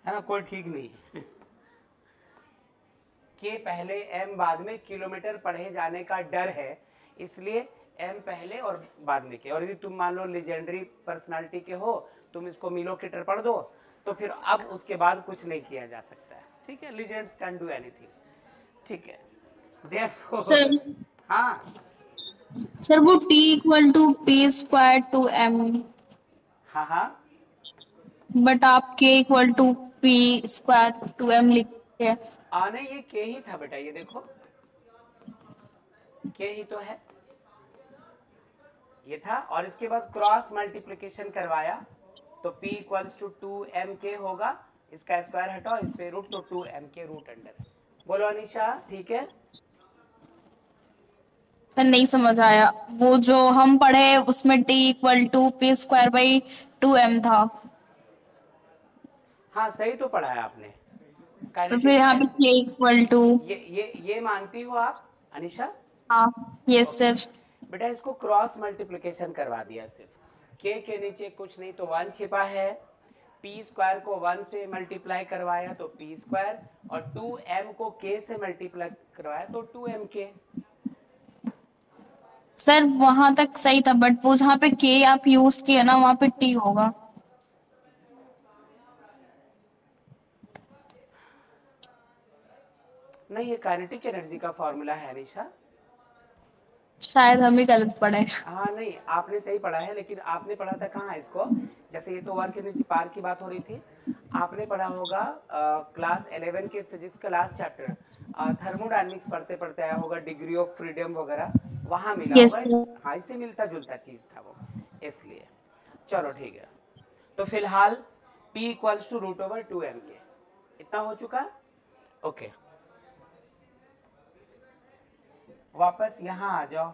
है ना, कोई ठीक नहीं है। के पहले m बाद में, किलोमीटर पढ़े जाने का डर है, इसलिए m पहले और बाद में के। और यदि तुम मान लो लेजेंडरी पर्सनालिटी के हो, तुम इसको मिलोमीटर पढ़ दो, तो फिर अब उसके बाद कुछ नहीं किया जा सकता है, ठीक है, लीजेंड्स कैन डू एनीथिंग, ठीक है। देखो सर, हाँ सर वो t = p²/2m, हाँ हाँ, बट आप k = p²/2m लिखे हैं। नहीं ये के ही था बेटा, ये देखो के ही तो है, ये था, और इसके बाद क्रॉस मल्टीप्लिकेशन करवाया तो p = 2mk होगा, इसका स्क्वायर हटाओ, इस पे रूट, तो 2mk रूट अंडर। बोलो अनिशा, ठीक है? सर नहीं समझ आया, वो जो हम पढ़े उसमें t = p²/2m था, हाँ सही तो पढ़ा है आपने। तो फिर यहाँ पे k = ये मानती हो आप अनिशा? हाँ, यस सर। बेटा इसको क्रॉस मल्टीप्लिकेशन करवा दिया, सिर्फ के नीचे कुछ नहीं तो 1 छिपा है, p² को 1 से मल्टीप्लाई करवाया तो p², और 2m को k से मल्टीप्लाई करवाया तो 2mk। सर वहां तक सही था, बट वो जहाँ पे k आप यूज किए ना, वहां पे t होगा। नहीं, ये काइनेटिक एनर्जी का फॉर्मूला है अनिशा। शायद हम ही गलत पढ़े। हाँ नहीं, आपने सही पढ़ा है, लेकिन आपने पढ़ा था कहाँ इसको, जैसे ये तो वर्क एनर्जी पार की बात हो रही थी, आपने पढ़ा होगा क्लास 11 के फिजिक्स का लास्ट चैप्टर, थर्मोडायनेमिक्स पढ़ते पढ़ते आया होगा, डिग्री ऑफ फ्रीडम वगैरह, वहाँ मिला यस होगा। सर। हाँ, इससे मिलता जुलता चीज़ था वो, इसलिए। चलो ठीक है, तो फिलहाल P इक्वल्स टू √/2m के। इतना हो चुका। ओके, वापस यहां आ जाओ।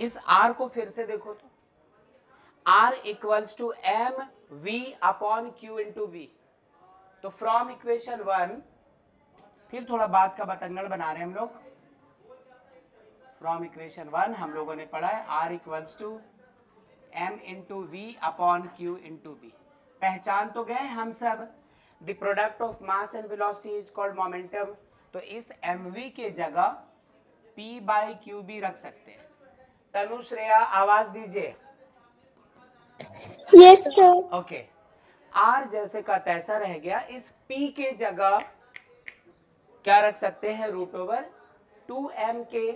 इस R को फिर से देखो तो R इक्वल्स टू mv/q/v। तो फ्रॉम इक्वेशन 1, फिर थोड़ा बात का बतंगड़ बना रहे हैं हम लोग। फ्रॉम इक्वेशन 1 हम लोगों ने पढ़ा है R इक्वल्स टू m/v/q/v। पहचान तो गए हम सब, the product of mass and velocity is called momentum. तो इस mv के जगह p/qb रख सकते हैं। तनु श्रेया आवाज दीजिए। Yes, sir. ओके, R जैसे का तैसा रह गया। इस P के जगह क्या रख सकते हैं? √2m के।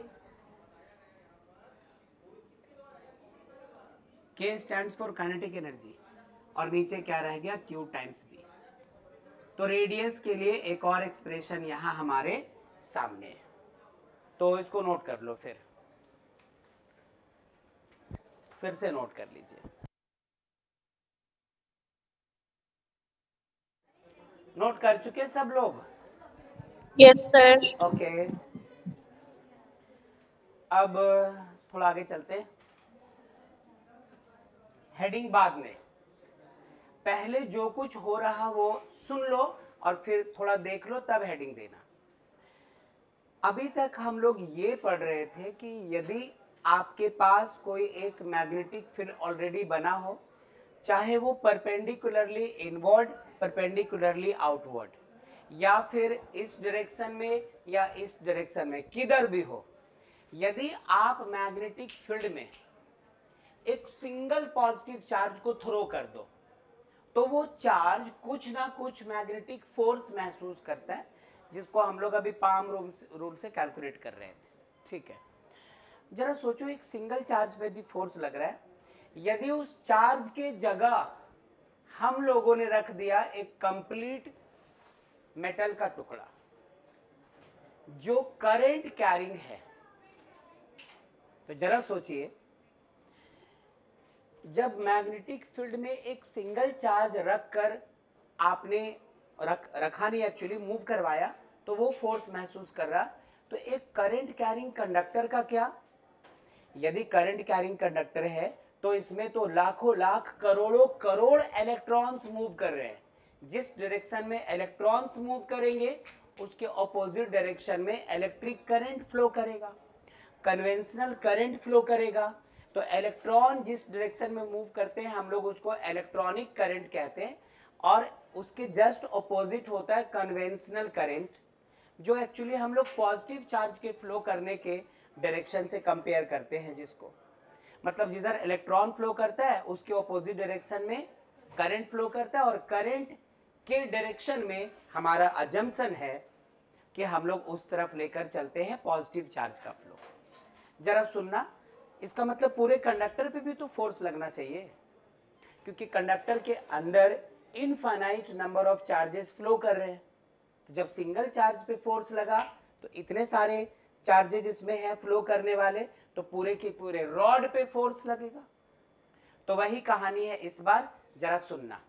K stands for kinetic energy, और नीचे क्या रह गया? Q times B। तो रेडियस के लिए एक और एक्सप्रेशन यहां हमारे सामने है, तो इसको नोट कर लो। फिर से नोट कर लीजिए। नोट कर चुके सब लोग? Yes sir. ओके, अब थोड़ा आगे चलते हैं। हेडिंग बाद में, पहले जो कुछ हो रहा वो सुन लो और फिर थोड़ा देख लो, तब हेडिंग देना। अभी तक हम लोग ये पढ़ रहे थे कि यदि आपके पास कोई एक मैग्नेटिक फील्ड ऑलरेडी बना हो, चाहे वो परपेंडिकुलरली इनवर्ड, परपेंडिकुलरली आउटवर्ड, या फिर इस डायरेक्शन में या इस डायरेक्शन में, किधर भी हो, यदि आप मैग्नेटिक फील्ड में एक सिंगल पॉजिटिव चार्ज को थ्रो कर दो, तो वो चार्ज कुछ ना कुछ मैग्नेटिक फोर्स महसूस करता है, जिसको हम लोग अभी पाम रूल से कैलकुलेट कर रहे थे। ठीक है, जरा सोचो, एक सिंगल चार्ज पे भी फोर्स लग रहा है। यदि उस चार्ज के जगह हम लोगों ने रख दिया एक कंप्लीट मेटल का टुकड़ा जो करंट कैरिंग है, तो जरा सोचिए, जब मैग्नेटिक फील्ड में एक सिंगल चार्ज रखकर आपने रखा नहीं, एक्चुअली मूव करवाया, तो वो फोर्स महसूस कर रहा। तो एक करंट कैरिंग कंडक्टर का क्या? यदि करंट कैरिंग कंडक्टर है तो इसमें तो लाखों लाख करोड़ों करोड़ इलेक्ट्रॉन्स मूव कर रहे हैं। जिस डायरेक्शन में इलेक्ट्रॉन्स मूव करेंगे उसके ऑपोजिट डायरेक्शन में इलेक्ट्रिक करंट फ्लो करेगा, कन्वेंशनल करंट फ्लो करेगा। तो इलेक्ट्रॉन जिस डायरेक्शन में मूव करते हैं हम लोग उसको इलेक्ट्रॉनिक करंट कहते हैं, और उसके जस्ट ऑपोजिट होता है कन्वेंशनल करंट, जो एक्चुअली हम लोग पॉजिटिव चार्ज के फ्लो करने के डायरेक्शन से कंपेयर करते हैं, जिसको मतलब जिधर इलेक्ट्रॉन फ्लो करता है उसके ऑपोजिट डायरेक्शन में करंट फ्लो करता है, और करंट के डायरेक्शन में हमारा अजम्पशन है कि हम लोग उस तरफ लेकर चलते हैं पॉजिटिव चार्ज का फ्लो। जरा सुनना, इसका मतलब पूरे कंडक्टर पे भी तो फोर्स लगना चाहिए, क्योंकि कंडक्टर के अंदर infinite number of charges flow कर रहे हैं। तो जब सिंगल चार्ज पे फोर्स लगा तो इतने सारे चार्जेस इसमें हैं फ्लो करने वाले, तो पूरे के पूरे रॉड पे फोर्स लगेगा। तो वही कहानी है इस बार, जरा सुनना।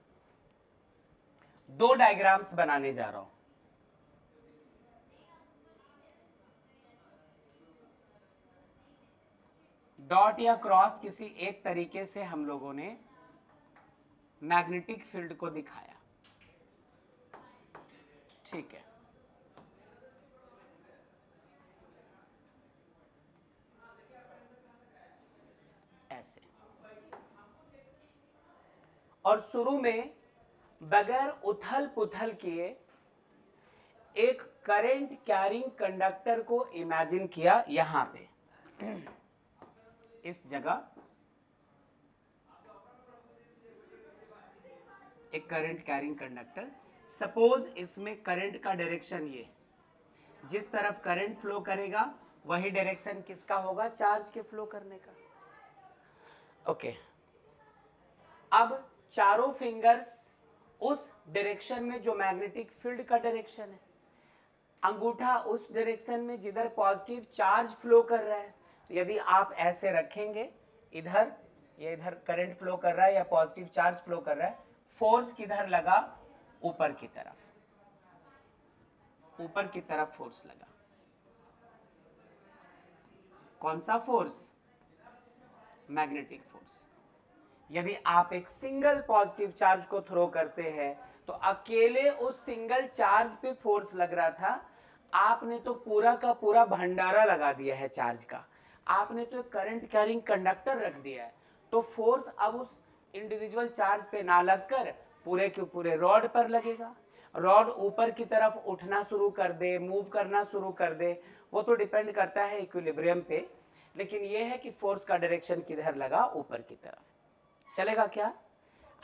दो डायग्राम्स बनाने जा रहा हूं। डॉट या क्रॉस किसी एक तरीके से हम लोगों ने मैग्नेटिक फील्ड को दिखाया। ठीक है, ऐसे, और शुरू में बगैर उथल पुथल किए एक करंट कैरिंग कंडक्टर को इमेजिन किया। यहां पे इस जगह एक करंट कैरिंग कंडक्टर, सपोज इसमें करंट का डायरेक्शन ये, जिस तरफ करंट फ्लो करेगा वही डायरेक्शन किसका होगा? चार्ज के फ्लो करने का। ओके, अब चारों फिंगर्स उस डायरेक्शन में जो मैग्नेटिक फील्ड का डायरेक्शन है, अंगूठा उस डायरेक्शन में जिधर पॉजिटिव चार्ज फ्लो कर रहा है। तो यदि आप ऐसे रखेंगे इधर, ये इधर करंट फ्लो कर रहा है या पॉजिटिव चार्ज फ्लो कर रहा है, फोर्स किधर लगा, ऊपर की तरफ, ऊपर की तरफ फोर्स लगा। कौन सा फोर्स? Magnetic force. यदि आप एक सिंगल पॉजिटिव चार्ज को थ्रो करते हैं तो अकेले उस सिंगल चार्ज पे फोर्स लग रहा था, आपने तो पूरा का पूरा भंडारा लगा दिया है चार्ज का, आपने तो करंट कैरिंग कंडक्टर रख दिया है, तो फोर्स अब उस इंडिविजुअल चार्ज पे ना लगकर पूरे के पूरे रॉड पर लगेगा। रॉड ऊपर की तरफ उठना शुरू कर दे, मूव करना शुरू कर दे, वो तो डिपेंड करता है इक्विलिब्रियम पे, लेकिन ये है कि फोर्स का डायरेक्शन किधर लगा, ऊपर की तरफ। चलेगा क्या?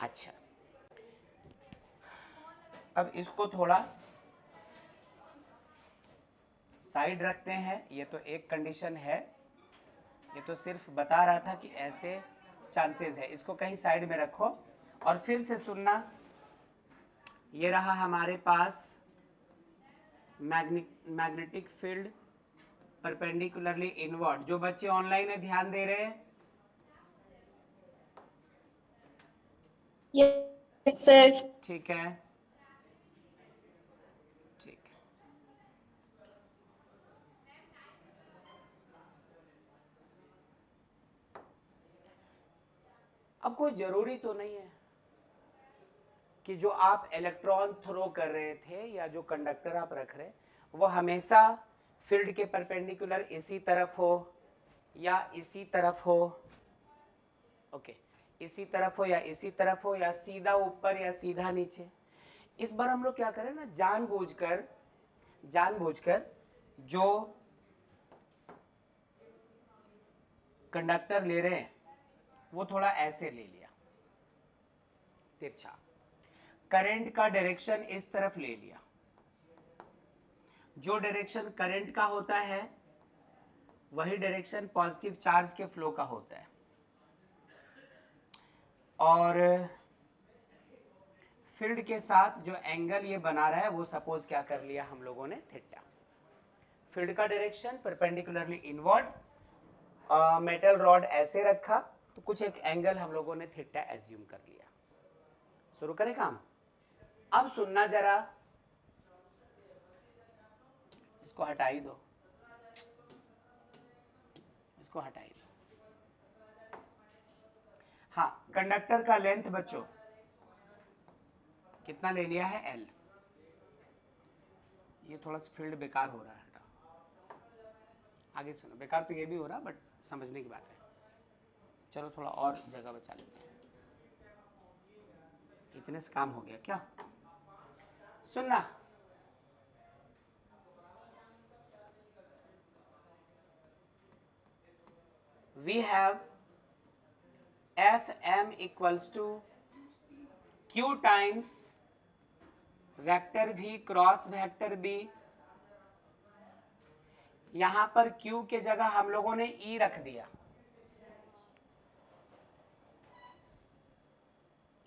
अच्छा, अब इसको थोड़ा साइड रखते हैं। ये तो एक कंडीशन है, ये तो सिर्फ बता रहा था कि ऐसे चांसेस है, इसको कहीं साइड में रखो और फिर से सुनना। ये रहा हमारे पास मैग्नेटिक फील्ड परपेंडिकुलरली इनवर्ड। जो बच्चे ऑनलाइन है ध्यान दे रहे हैं? Yes sir. ठीक है, ठीक। अब कोई जरूरी तो नहीं है कि जो आप इलेक्ट्रॉन थ्रो कर रहे थे या जो कंडक्टर आप रख रहे वो हमेशा फील्ड के परपेंडिकुलर इसी तरफ हो या इसी तरफ हो। ओके, इसी तरफ हो या इसी तरफ हो, या सीधा ऊपर या सीधा नीचे। इस बार हम लोग क्या करें ना, जानबूझकर जो कंडक्टर ले रहे हैं वो थोड़ा ऐसे ले लिया, तिरछा। करंट का डायरेक्शन इस तरफ ले लिया। जो डायरेक्शन करंट का होता है वही डायरेक्शन पॉजिटिव चार्ज के फ्लो का होता है। और फील्ड के साथ जो एंगल ये बना रहा है वो सपोज क्या कर लिया हम लोगों ने, थीटा। फील्ड का direction perpendicularly inward, metal rod ऐसे रखा तो कुछ एक एंगल हम लोगों ने थीटा एज्यूम कर लिया। शुरू करें काम? अब सुनना जरा, इसको हटाई दो, इसको हटाई दो। हाँ, कंडक्टर का लेंथ बच्चों कितना ले लिया है? L। ये थोड़ा सा फील्ड बेकार हो रहा है, हटा। आगे सुनो, बेकार तो ये भी हो रहा बट समझने की बात है। चलो थोड़ा और जगह बचा लेते हैं, इतने से काम हो गया क्या? सुनना, we have Fm equals to Q times vector V cross vector B। यहां पर Q के जगह हम लोगों ने E रख दिया।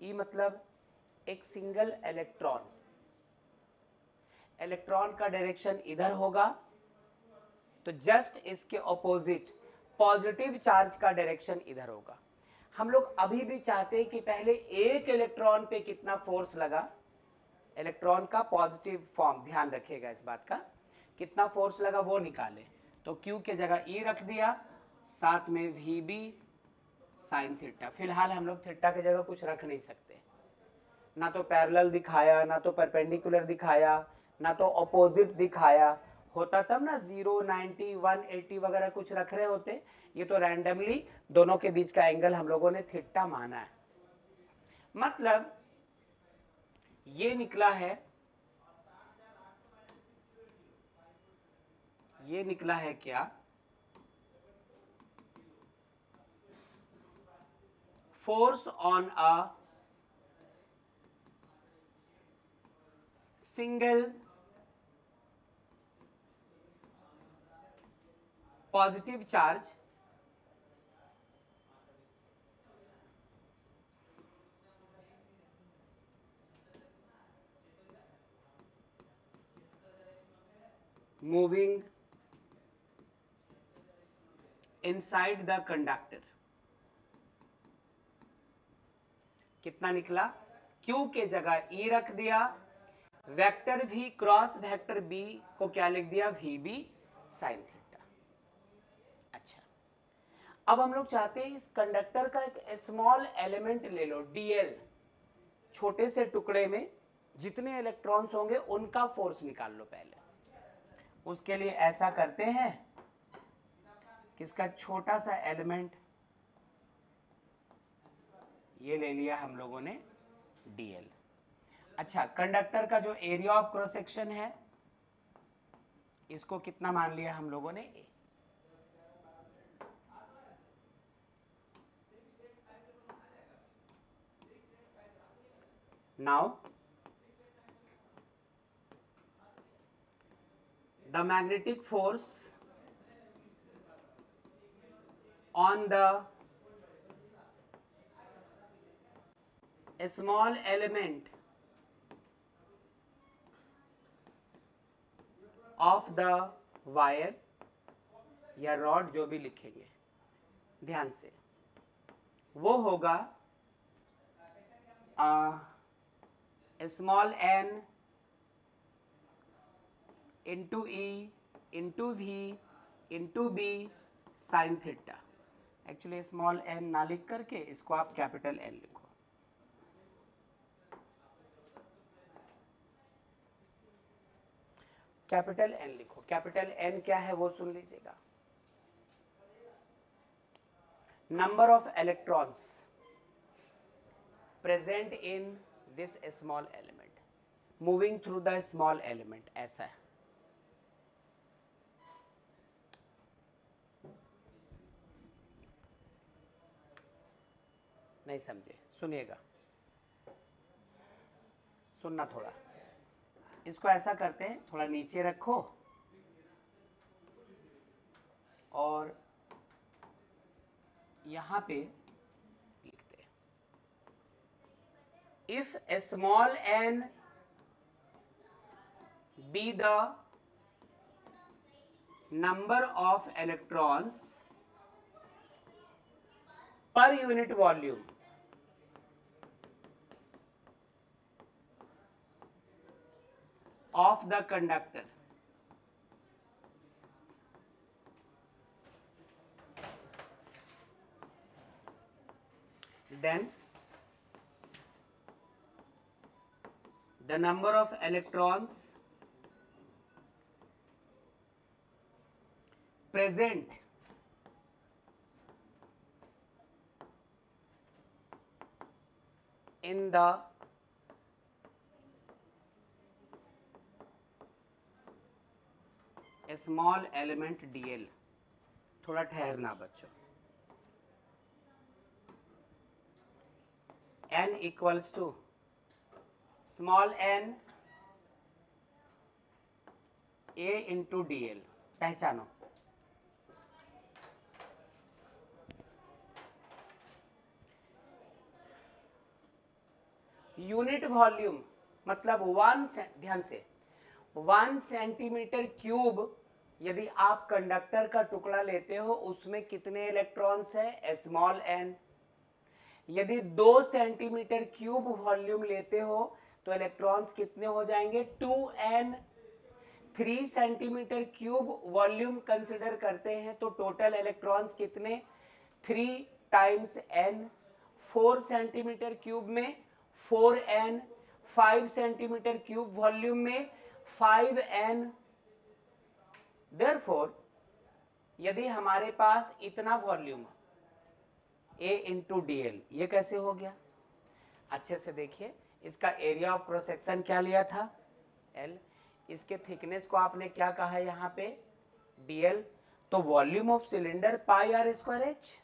E मतलब एक सिंगल इलेक्ट्रॉन, इलेक्ट्रॉन का डायरेक्शन इधर होगा तो जस्ट इसके ऑपोजिट पॉजिटिव चार्ज का डायरेक्शन इधर होगा। हम लोग अभी भी चाहते हैं कि पहले एक इलेक्ट्रॉन पे कितना फोर्स लगा, इलेक्ट्रॉन का पॉजिटिव फॉर्म, ध्यान रखिएगा इस बात का, कितना फोर्स लगा वो निकाले। तो Q के जगह E रख दिया, साथ में VB साइन थीटा। फिलहाल हम लोग थीटा की जगह कुछ रख नहीं सकते, ना तो पैरेलल दिखाया, ना तो परपेंडिकुलर दिखाया, ना तो ऑपोजिट दिखाया। होता तब ना 0, 90, 180 वगैरह कुछ रख रहे होते। ये तो रैंडमली दोनों के बीच का एंगल हम लोगों ने थीटा माना है। मतलब ये निकला है, ये निकला है क्या, force on a single positive charge moving inside the conductor। कितना निकला, Q के जगह E रख दिया, vector V cross vector B को क्या लिख दिया, VB साइन थीटा। अच्छा, अब हम लोग चाहते हैं इस कंडक्टर का एक स्मॉल एलिमेंट ले लो, DL, छोटे से टुकड़े में जितने इलेक्ट्रॉन्स होंगे उनका फोर्स निकाल लो पहले। उसके लिए ऐसा करते हैं कि इसका छोटा सा एलिमेंट ये ले लिया हम लोगों ने, DL। अच्छा, कंडक्टर का जो एरिया ऑफ क्रॉस सेक्शन है इसको कितना मान लिया हम लोगों ने, A। Now the magnetic force on the small element of the wire या रॉड, जो भी लिखेंगे ध्यान से, वो होगा small n into E into V into B sine theta. Actually small n ना लिख करके इसको आप कैपिटल N लिखो। कैपिटल N लिखो। कैपिटल N क्या है वो सुन लीजिएगा, number of electrons present in this small element moving through the small element, ऐसा है। नहीं समझे, सुनिएगा, सुनना थोड़ा। इसको ऐसा करते हैं, थोड़ा नीचे रखो और यहां पे लिखते हैं, if A small n be the number of electrons per unit volume of the conductor, then the number of electrons present in the small element DL। थोड़ा ठहरना बच्चों, n equals to small n A into DL। पहचानो, unit volume मतलब ध्यान से 1 centimetre cube यदि आप conductor का टुकड़ा लेते हो उसमें कितने इलेक्ट्रॉन्स है, स्मॉल n। यदि 2 सेंटीमीटर क्यूब वॉल्यूम लेते हो तो इलेक्ट्रॉन्स कितने हो जाएंगे, 2n। 3 centimetre cube volume consider करते हैं तो टोटल इलेक्ट्रॉन्स कितने, 3 टाइम्स n। 4 सेंटीमीटर क्यूब में 4n, 5 सेंटीमीटर क्यूब वॉल्यूम में 5n। देयरफॉर यदि हमारे पास इतना वॉल्यूम A इंटू DL, ये कैसे हो गया, अच्छे से देखिए। इसका एरिया ऑफ क्रॉस सेक्शन क्या लिया था, L। इसके थिकनेस को आपने क्या कहा है यहाँ पे, DL। तो volume of cylinder pi R square H।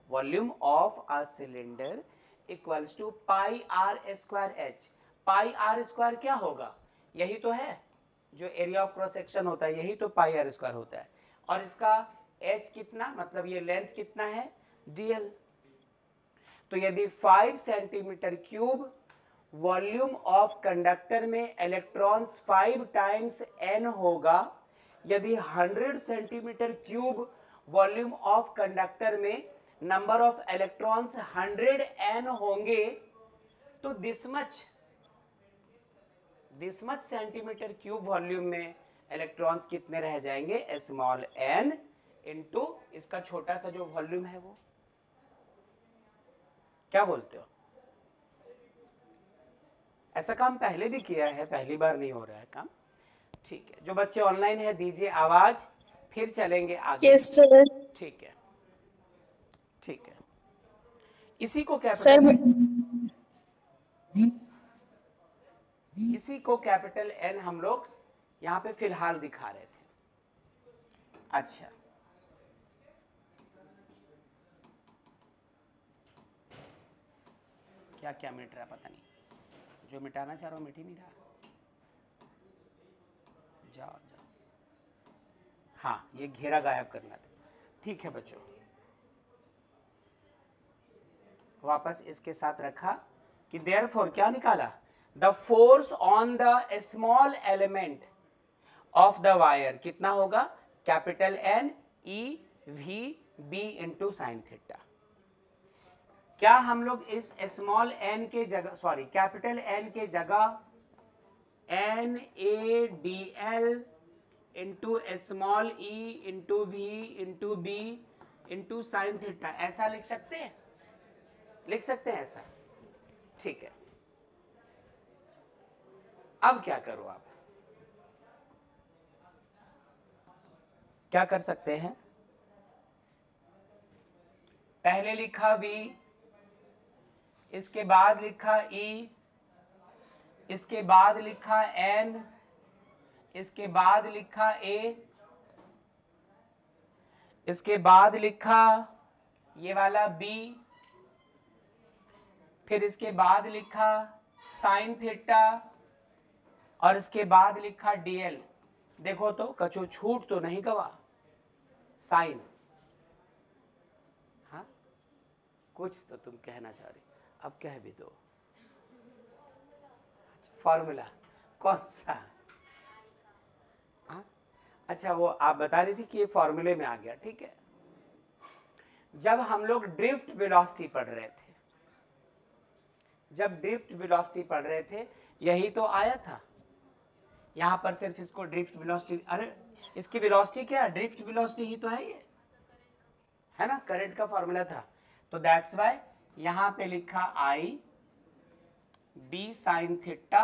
Volume of a cylinder equals to pi R square H। Pi R square क्या होगा, यही तो है जो एरिया ऑफ क्रॉस सेक्शन होता है, यही तो पाई आर स्क्वायर होता है। और इसका H कितना, मतलब ये लेंथ कितना है, DL। तो यदि 5 centimetre cube volume of conductor में इलेक्ट्रॉन्स 5 टाइम्स n होगा, यदि 100 centimetre cube volume of conductor में नंबर ऑफ इलेक्ट्रॉन्स 100n होंगे तो this much centimetre cube volume में इलेक्ट्रॉन्स कितने रह जाएंगे, स्मॉल n इंटू इसका छोटा सा जो वॉल्यूम है वो। क्या बोलते हो? ऐसा काम पहले भी किया है, पहली बार नहीं हो रहा है काम। ठीक है, जो बच्चे ऑनलाइन है दीजिए आवाज, फिर चलेंगे आगे। Yes sir. ठीक है, ठीक है। इसी को कैपिटल एन हम लोग यहां पे फिलहाल दिखा रहे थे। अच्छा, क्या क्या मिट रहा पता नहीं, जो मिटाना चाह रहा हूं मिट ही नहीं रहा। जाओ जाओ, हाँ ये घेरा गायब करना था। ठीक है बच्चों, वापस इसके साथ रखा कि देयरफॉर क्या निकाला, the force on the small element of the wire कितना होगा, capital N E V B into sine theta. क्या हम लोग इस स्मॉल एन के जगह, सॉरी कैपिटल एन के जगह N A D L into small E into V into B into sine theta ऐसा लिख सकते हैं? लिख सकते हैं ऐसा? ठीक है। अब क्या करो आप, क्या कर सकते हैं, पहले लिखा V, इसके बाद लिखा E, इसके बाद लिखा N, इसके बाद लिखा A, इसके बाद लिखा ये वाला B, फिर इसके बाद लिखा साइन थीटा और इसके बाद लिखा DL। देखो तो कछु छूट तो नहीं गवा, साइन, हाँ कुछ तो तुम कहना चाह रहे, अब कह भी दो। फॉर्मूला कौन सा? हाँ अच्छा, वो आप बता रही थी कि ये फॉर्मूले में आ गया। ठीक है, जब हम लोग ड्रिफ्ट वेलोसिटी पढ़ रहे थे, जब ड्रिफ्ट वेलोसिटी पढ़ रहे थे यही तो आया था। यहां पर सिर्फ इसको ड्रिफ्ट वेलोसिटी, अरे इसकी वेलोसिटी क्या है, ड्रिफ्ट वेलोसिटी ही तो है ये, है ना, करंट का फॉर्मूला था। तो दैट्स व्हाई यहां पे लिखा आई बी साइन थीटा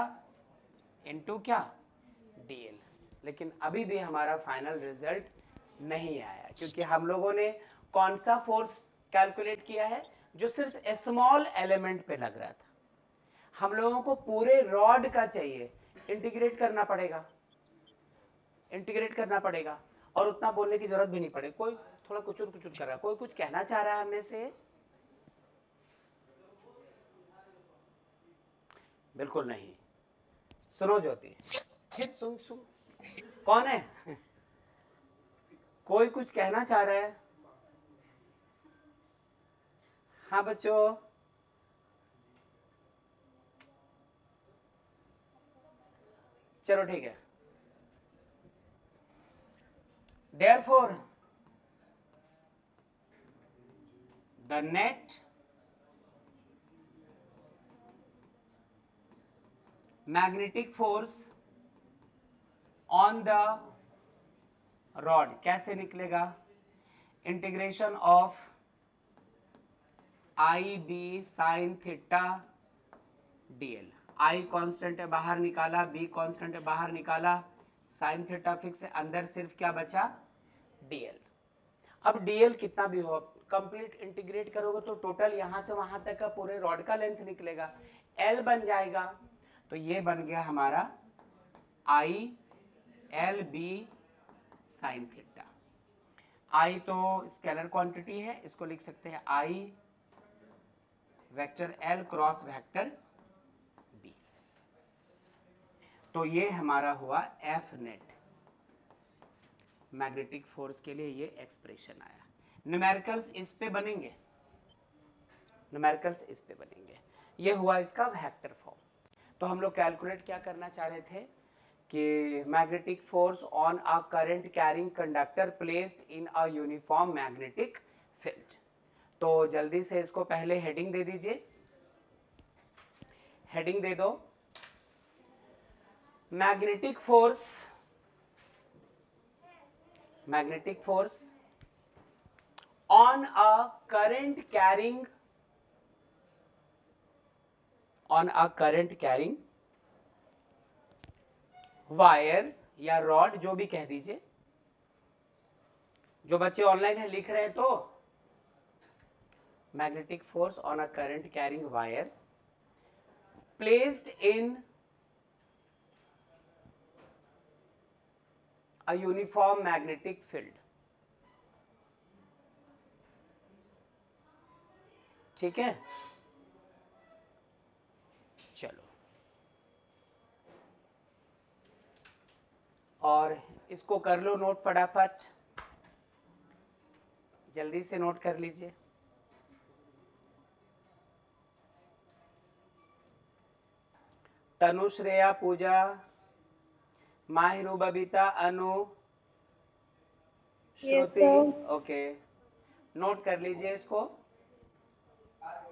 इंटू क्या, डीएल। लेकिन अभी भी हमारा फाइनल रिजल्ट नहीं आया, क्योंकि हम लोगों ने कौन सा फोर्स कैलकुलेट किया है, जो सिर्फ स्मॉल एलिमेंट पे लग रहा था। हम लोगों को पूरे रॉड का चाहिए, इंटीग्रेट करना पड़ेगा, इंटीग्रेट करना पड़ेगा, और उतना बोलने की जरूरत भी नहीं पड़े। कोई थोड़ा कुचुर कुचुर कर रहा है, कोई कुछ कहना चाह रहा है हमें से? बिल्कुल नहीं। सुनो ज्योति, सुन सुन, कौन है? कोई कुछ कहना चाह रहा है? हाँ बच्चों, चलो ठीक है। Therefore, the net magnetic force on the rod कैसे निकलेगा, integration of I B sine theta DL. I constant है बाहर निकाला, बी कांस्टेंट है बाहर निकाला, साइन थीटा फिक्स है, अंदर सिर्फ क्या बचा, डीएल। अब डीएल कितना भी हो, कंप्लीट इंटीग्रेट करोगे तो टोटल यहां से वहां तक का पूरे रॉड का लेंथ निकलेगा, एल बन जाएगा। तो ये बन गया हमारा I L B sine theta. I तो स्केलर क्वांटिटी है, इसको लिख सकते हैं I vector L cross vector B. तो ये हमारा हुआ एफ नेट, मैग्नेटिक फोर्स के लिए ये एक्सप्रेशन आया। न्यूमेरिकल्स इस पे बनेंगे, न्यूमेरिकल्स इस पे बनेंगे। ये हुआ इसका वेक्टर फॉर्म। तो हम लोग कैलकुलेट क्या करना चाह रहे थे कि magnetic force on a current carrying conductor placed in a uniform magnetic field. तो जल्दी से इसको पहले हेडिंग दे दीजिए, हेडिंग दे दो, magnetic force on a current carrying wire या रॉड, जो भी कह दीजिए। जो बच्चे ऑनलाइन है लिख रहे हैं तो magnetic force on a current carrying wire placed in a uniform magnetic field. ठीक है, चलो, और इसको कर लो नोट फटाफट, जल्दी से नोट कर लीजिए। तनु, श्रेया, पूजा, माहिरू, बबीता, अनु, श्रुति, ओके, नोट कर लीजिए इसको।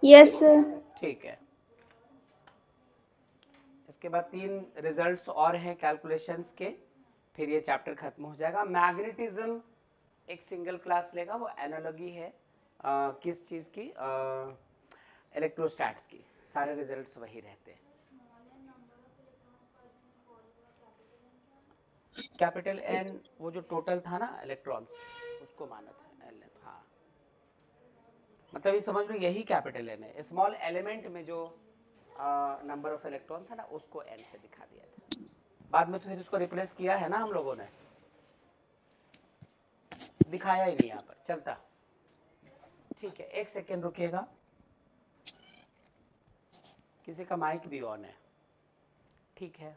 Yes sir. ठीक है, इसके बाद 3 रिजल्ट्स और हैं कैलकुलेशंस के, फिर ये चैप्टर खत्म हो जाएगा। मैग्नेटिज्म एक सिंगल क्लास लेगा, वो एनालॉजी है किस चीज़ की, इलेक्ट्रोस्टैट्स की, सारे रिजल्ट्स वही रहते हैं। कैपिटल एन वो जो टोटल था ना इलेक्ट्रॉन्स, उसको माना था एल, हाँ, मतलब ये समझ लो यही कैपिटल एन है। स्मॉल एलिमेंट में जो नंबर ऑफ इलेक्ट्रॉन्स है ना, उसको एन से दिखा दिया था। बाद में तो फिर उसको रिप्लेस किया है ना हम लोगों ने, दिखाया ही नहीं यहाँ पर, चलता। ठीक है, 1 सेकेंड रुकिएगा, किसी का माइक भी ऑन है। ठीक है।